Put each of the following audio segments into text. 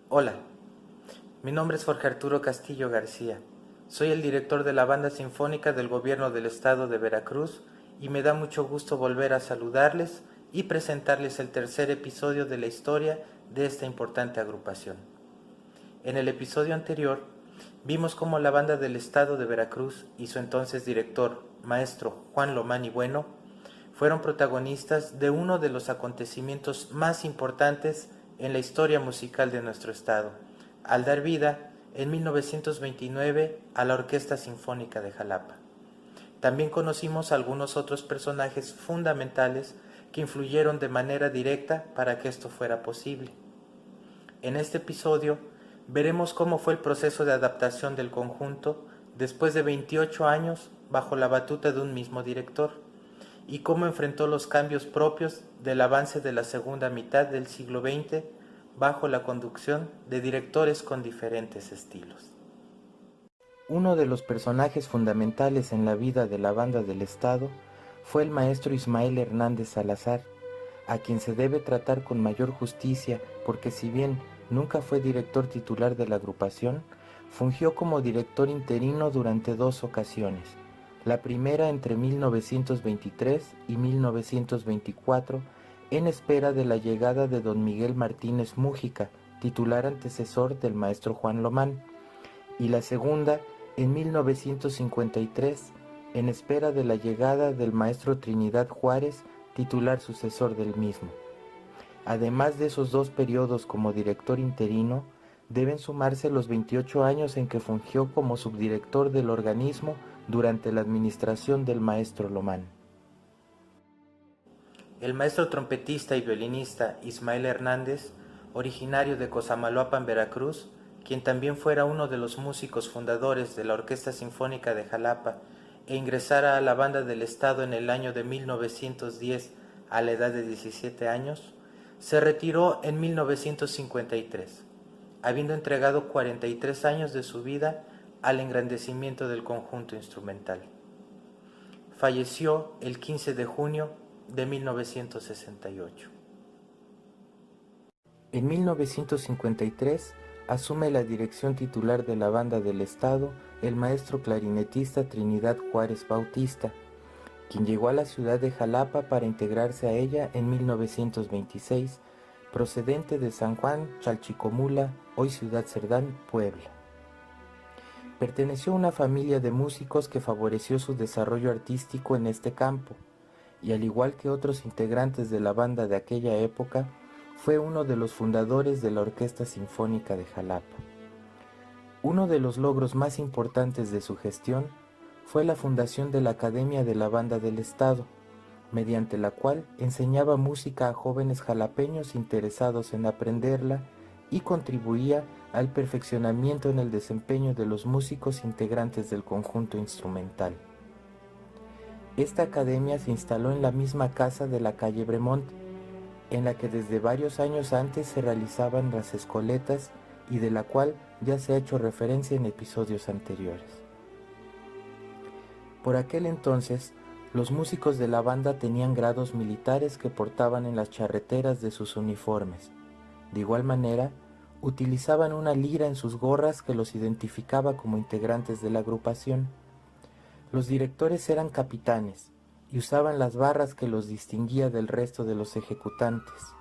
Hola, mi nombre es Jorge Arturo Castillo García. Soy el director de la Banda Sinfónica del Gobierno del Estado de Veracruz y me da mucho gusto volver a saludarles y presentarles el tercer episodio de la historia de esta importante agrupación. En el episodio anterior, vimos cómo la Banda del Estado de Veracruz y su entonces director, maestro Juan Lomán y Bueno, fueron protagonistas de uno de los acontecimientos más importantes en la historia musical de nuestro estado, al dar vida en 1929 a la Orquesta Sinfónica de Jalapa. También conocimos a algunos otros personajes fundamentales que influyeron de manera directa para que esto fuera posible. En este episodio veremos cómo fue el proceso de adaptación del conjunto después de 28 años bajo la batuta de un mismo director y cómo enfrentó los cambios propios del avance de la segunda mitad del siglo XX bajo la conducción de directores con diferentes estilos. Uno de los personajes fundamentales en la vida de la Banda del Estado fue el maestro Ismael Hernández Salazar, a quien se debe tratar con mayor justicia porque si bien nunca fue director titular de la agrupación, fungió como director interino durante 2 ocasiones, la primera entre 1923 y 1924, en espera de la llegada de don Miguel Martínez Mújica, titular antecesor del maestro Juan Lomán, y la segunda en 1953, en espera de la llegada del maestro Trinidad Juárez, titular sucesor del mismo. Además de esos 2 periodos como director interino, deben sumarse los 28 años en que fungió como subdirector del organismo durante la administración del maestro Lomán. El maestro trompetista y violinista Ismael Hernández, originario de Cosamaloapan, Veracruz, quien también fuera uno de los músicos fundadores de la Orquesta Sinfónica de Jalapa e ingresara a la Banda del Estado en el año de 1910 a la edad de 17 años, se retiró en 1953, habiendo entregado 43 años de su vida al engrandecimiento del conjunto instrumental. Falleció el 15 de junio de 1968. En 1953 asume la dirección titular de la Banda del Estado el maestro clarinetista Trinidad Juárez Bautista, quien llegó a la ciudad de Jalapa para integrarse a ella en 1926, procedente de San Juan Chalchicomula, hoy Ciudad Cerdán, Puebla. Perteneció a una familia de músicos que favoreció su desarrollo artístico en este campo, y al igual que otros integrantes de la banda de aquella época, fue uno de los fundadores de la Orquesta Sinfónica de Jalapa. Uno de los logros más importantes de su gestión fue la fundación de la Academia de la Banda del Estado, mediante la cual enseñaba música a jóvenes jalapeños interesados en aprenderla y contribuía al perfeccionamiento en el desempeño de los músicos integrantes del conjunto instrumental. Esta academia se instaló en la misma casa de la calle Bremont, en la que desde varios años antes se realizaban las escoletas y de la cual ya se ha hecho referencia en episodios anteriores. Por aquel entonces, los músicos de la banda tenían grados militares que portaban en las charreteras de sus uniformes. De igual manera, utilizaban una lira en sus gorras que los identificaba como integrantes de la agrupación. Los directores eran capitanes y usaban las barras que los distinguía del resto de los ejecutantes,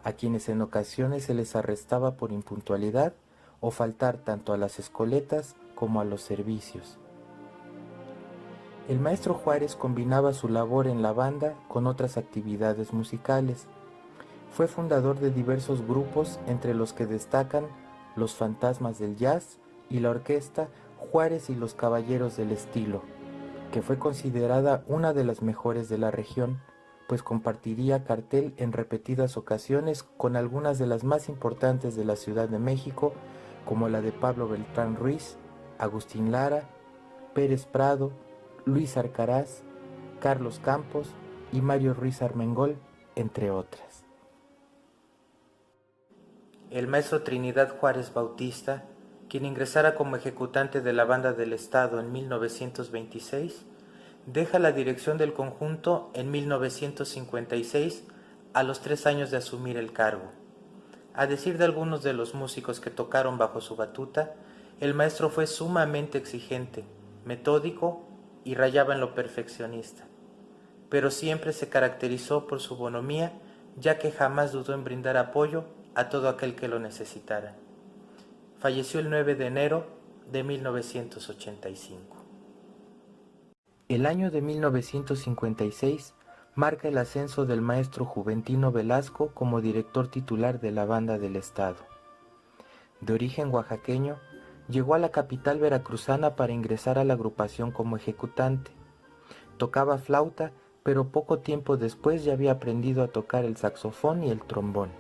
a quienes en ocasiones se les arrestaba por impuntualidad o faltar tanto a las escoletas como a los servicios. El maestro Juárez combinaba su labor en la banda con otras actividades musicales. Fue fundador de diversos grupos, entre los que destacan Los Fantasmas del Jazz y la orquesta Juárez y los Caballeros del Estilo, que fue considerada una de las mejores de la región, pues compartiría cartel en repetidas ocasiones con algunas de las más importantes de la Ciudad de México, como la de Pablo Beltrán Ruiz, Agustín Lara, Pérez Prado, Luis Arcaraz, Carlos Campos y Mario Ruiz Armengol, entre otras. El maestro Trinidad Juárez Bautista, quien ingresara como ejecutante de la Banda del Estado en 1926, deja la dirección del conjunto en 1956 a los 3 años de asumir el cargo. A decir de algunos de los músicos que tocaron bajo su batuta, el maestro fue sumamente exigente, metódico y rayaba en lo perfeccionista, pero siempre se caracterizó por su bonomía, ya que jamás dudó en brindar apoyo a todo aquel que lo necesitara. Falleció el 9 de enero de 1985. El año de 1956 marca el ascenso del maestro Juventino Velasco como director titular de la Banda del Estado. De origen oaxaqueño, llegó a la capital veracruzana para ingresar a la agrupación como ejecutante. Tocaba flauta, pero poco tiempo después ya había aprendido a tocar el saxofón y el trombón.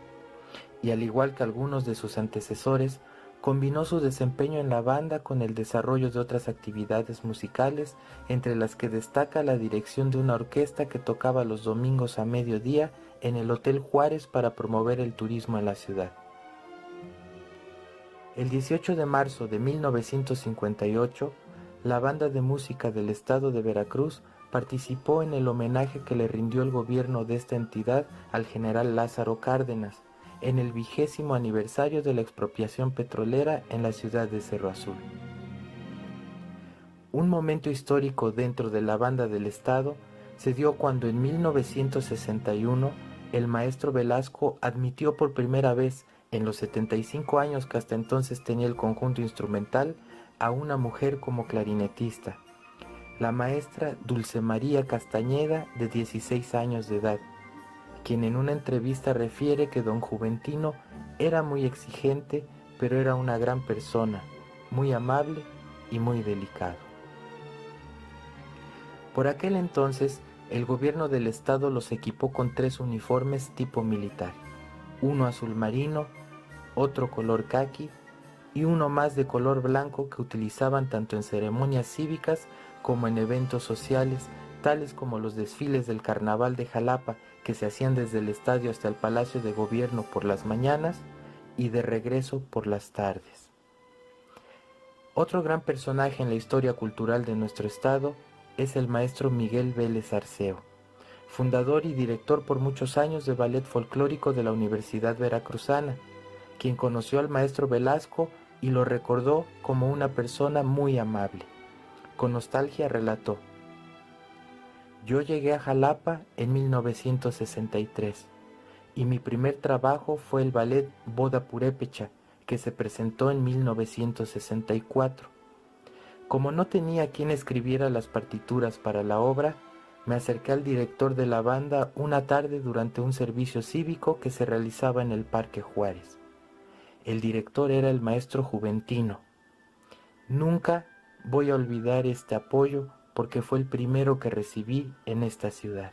Y al igual que algunos de sus antecesores, combinó su desempeño en la banda con el desarrollo de otras actividades musicales, entre las que destaca la dirección de una orquesta que tocaba los domingos a mediodía en el Hotel Juárez para promover el turismo en la ciudad. El 18 de marzo de 1958, la Banda de Música del Estado de Veracruz participó en el homenaje que le rindió el gobierno de esta entidad al general Lázaro Cárdenas, en el 20º aniversario de la expropiación petrolera en la ciudad de Cerro Azul. Un momento histórico dentro de la Banda del Estado se dio cuando en 1961 el maestro Velasco admitió por primera vez en los 75 años que hasta entonces tenía el conjunto instrumental a una mujer como clarinetista, la maestra Dulce María Castañeda, de 16 años de edad, quien en una entrevista refiere que don Juventino era muy exigente, pero era una gran persona, muy amable y muy delicado. Por aquel entonces, el gobierno del estado los equipó con 3 uniformes tipo militar, uno azul marino, otro color caqui y uno más de color blanco que utilizaban tanto en ceremonias cívicas como en eventos sociales, tales como los desfiles del Carnaval de Jalapa, que se hacían desde el estadio hasta el Palacio de Gobierno por las mañanas y de regreso por las tardes. Otro gran personaje en la historia cultural de nuestro estado es el maestro Miguel Vélez Arceo, fundador y director por muchos años de ballet folclórico de la Universidad Veracruzana, quien conoció al maestro Velasco y lo recordó como una persona muy amable. Con nostalgia relató: "Yo llegué a Jalapa en 1963 y mi primer trabajo fue el ballet Boda Purépecha, que se presentó en 1964. Como no tenía quien escribiera las partituras para la obra, me acerqué al director de la banda una tarde durante un servicio cívico que se realizaba en el Parque Juárez. El director era el maestro Juventino. Nunca voy a olvidar este apoyo porque fue el primero que recibí en esta ciudad".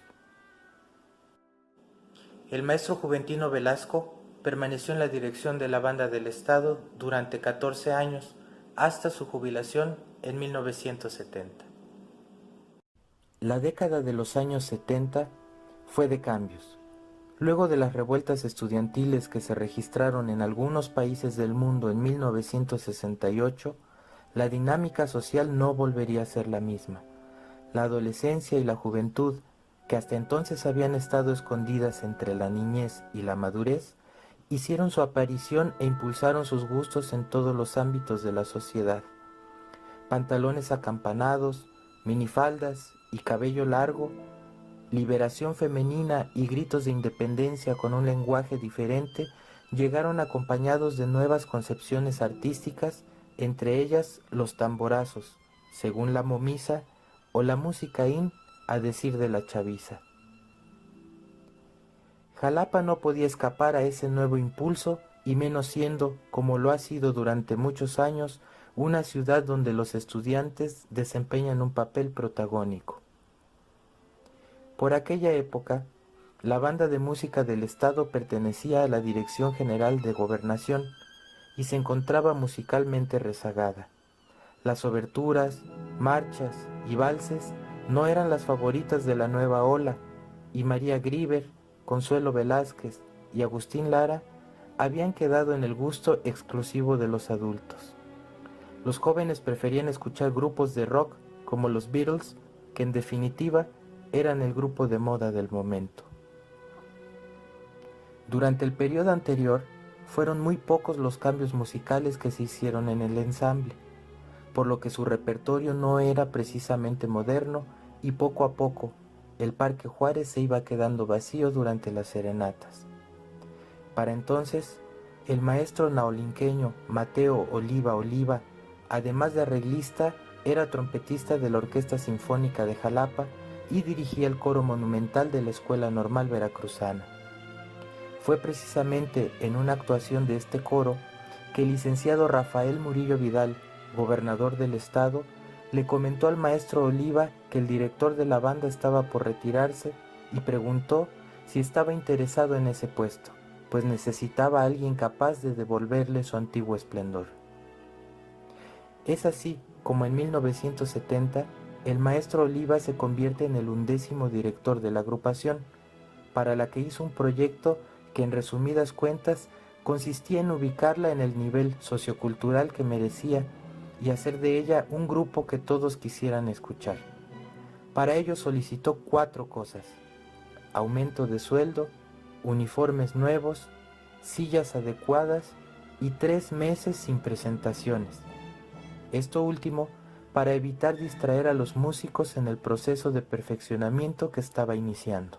El maestro Juventino Velasco permaneció en la dirección de la Banda del Estado durante 14 años, hasta su jubilación en 1970. La década de los años 70 fue de cambios. Luego de las revueltas estudiantiles que se registraron en algunos países del mundo en 1968, la dinámica social no volvería a ser la misma. La adolescencia y la juventud, que hasta entonces habían estado escondidas entre la niñez y la madurez, hicieron su aparición e impulsaron sus gustos en todos los ámbitos de la sociedad. Pantalones acampanados, minifaldas y cabello largo, liberación femenina y gritos de independencia con un lenguaje diferente llegaron acompañados de nuevas concepciones artísticas, entre ellas los tamborazos, según la momisa, o la música in, a decir de la chaviza. Jalapa no podía escapar a ese nuevo impulso, y menos siendo, como lo ha sido durante muchos años, una ciudad donde los estudiantes desempeñan un papel protagónico. Por aquella época, la Banda de Música del Estado pertenecía a la Dirección General de Gobernación y se encontraba musicalmente rezagada. Las oberturas, marchas y valses no eran las favoritas de la nueva ola, y María Grieber, Consuelo Velázquez y Agustín Lara habían quedado en el gusto exclusivo de los adultos. Los jóvenes preferían escuchar grupos de rock como los Beatles, que en definitiva eran el grupo de moda del momento. Durante el periodo anterior, fueron muy pocos los cambios musicales que se hicieron en el ensamble, por lo que su repertorio no era precisamente moderno y poco a poco el Parque Juárez se iba quedando vacío durante las serenatas. Para entonces, el maestro naolinqueño Mateo Oliva Oliva, además de arreglista, era trompetista de la Orquesta Sinfónica de Jalapa y dirigía el coro monumental de la Escuela Normal Veracruzana. Fue precisamente en una actuación de este coro que el licenciado Rafael Murillo Vidal, gobernador del estado, le comentó al maestro Oliva que el director de la banda estaba por retirarse y preguntó si estaba interesado en ese puesto, pues necesitaba a alguien capaz de devolverle su antiguo esplendor. Es así como en 1970 el maestro Oliva se convierte en el 11º director de la agrupación, para la que hizo un proyecto que en resumidas cuentas consistía en ubicarla en el nivel sociocultural que merecía y hacer de ella un grupo que todos quisieran escuchar. Para ello solicitó 4 cosas: aumento de sueldo, uniformes nuevos, sillas adecuadas y 3 meses sin presentaciones. Esto último para evitar distraer a los músicos en el proceso de perfeccionamiento que estaba iniciando.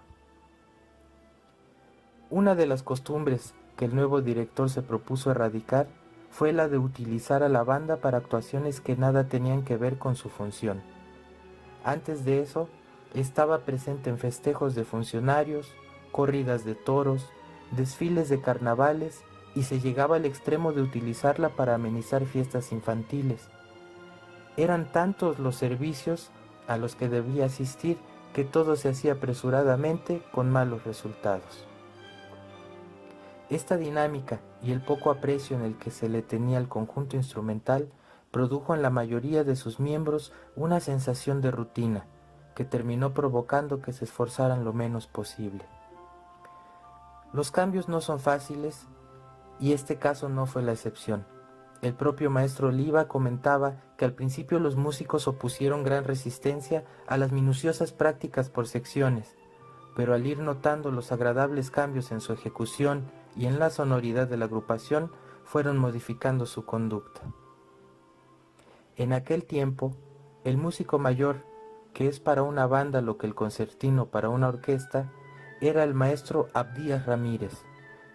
Una de las costumbres que el nuevo director se propuso erradicar fue la de utilizar a la banda para actuaciones que nada tenían que ver con su función. Antes de eso, estaba presente en festejos de funcionarios, corridas de toros, desfiles de carnavales y se llegaba al extremo de utilizarla para amenizar fiestas infantiles. Eran tantos los servicios a los que debía asistir que todo se hacía apresuradamente con malos resultados. Esta dinámica y el poco aprecio en el que se le tenía al conjunto instrumental produjo en la mayoría de sus miembros una sensación de rutina que terminó provocando que se esforzaran lo menos posible. Los cambios no son fáciles y este caso no fue la excepción. El propio maestro Oliva comentaba que al principio los músicos opusieron gran resistencia a las minuciosas prácticas por secciones, pero al ir notando los agradables cambios en su ejecución y en la sonoridad de la agrupación, fueron modificando su conducta. En aquel tiempo, el músico mayor, que es para una banda lo que el concertino para una orquesta, era el maestro Abdías Ramírez,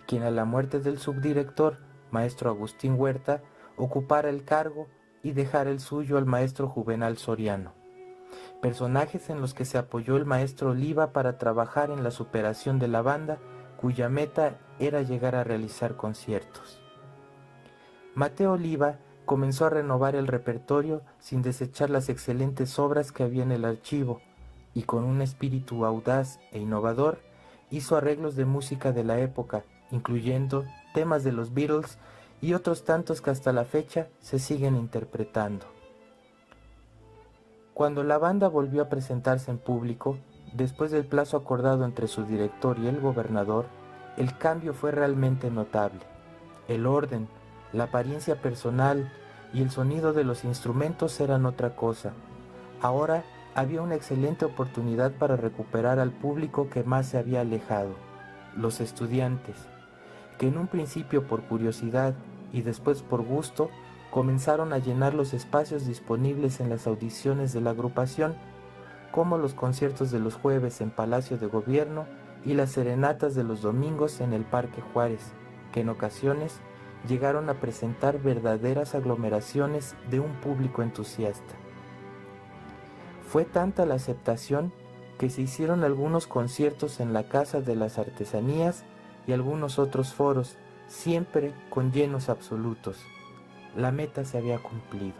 quien a la muerte del subdirector, maestro Agustín Huerta, ocupara el cargo y dejara el suyo al maestro Juvenal Soriano, personajes en los que se apoyó el maestro Oliva para trabajar en la superación de la banda, cuya meta era llegar a realizar conciertos. Mateo Oliva comenzó a renovar el repertorio sin desechar las excelentes obras que había en el archivo, y con un espíritu audaz e innovador hizo arreglos de música de la época, incluyendo temas de los Beatles y otros tantos que hasta la fecha se siguen interpretando. Cuando la banda volvió a presentarse en público, después del plazo acordado entre su director y el gobernador, el cambio fue realmente notable. El orden, la apariencia personal y el sonido de los instrumentos eran otra cosa. Ahora había una excelente oportunidad para recuperar al público que más se había alejado, los estudiantes, que en un principio por curiosidad y después por gusto comenzaron a llenar los espacios disponibles en las audiciones de la agrupación, como los conciertos de los jueves en Palacio de Gobierno y las serenatas de los domingos en el Parque Juárez, que en ocasiones llegaron a presentar verdaderas aglomeraciones de un público entusiasta. Fue tanta la aceptación que se hicieron algunos conciertos en la Casa de las Artesanías y algunos otros foros, siempre con llenos absolutos. La meta se había cumplido.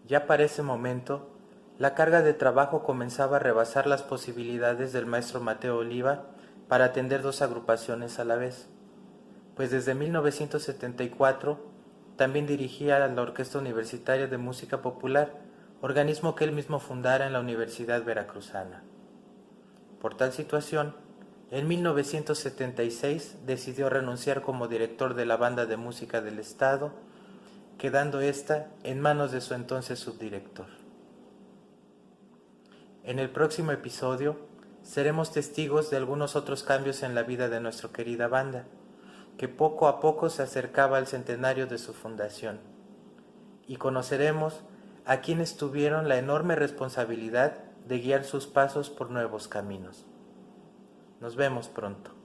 Ya para ese momento, la carga de trabajo comenzaba a rebasar las posibilidades del maestro Mateo Oliva para atender 2 agrupaciones a la vez, pues desde 1974 también dirigía la Orquesta Universitaria de Música Popular, organismo que él mismo fundara en la Universidad Veracruzana. Por tal situación, en 1976 decidió renunciar como director de la Banda de Música del Estado, quedando esta en manos de su entonces subdirector. En el próximo episodio seremos testigos de algunos otros cambios en la vida de nuestra querida banda, que poco a poco se acercaba al centenario de su fundación, y conoceremos a quienes tuvieron la enorme responsabilidad de guiar sus pasos por nuevos caminos. Nos vemos pronto.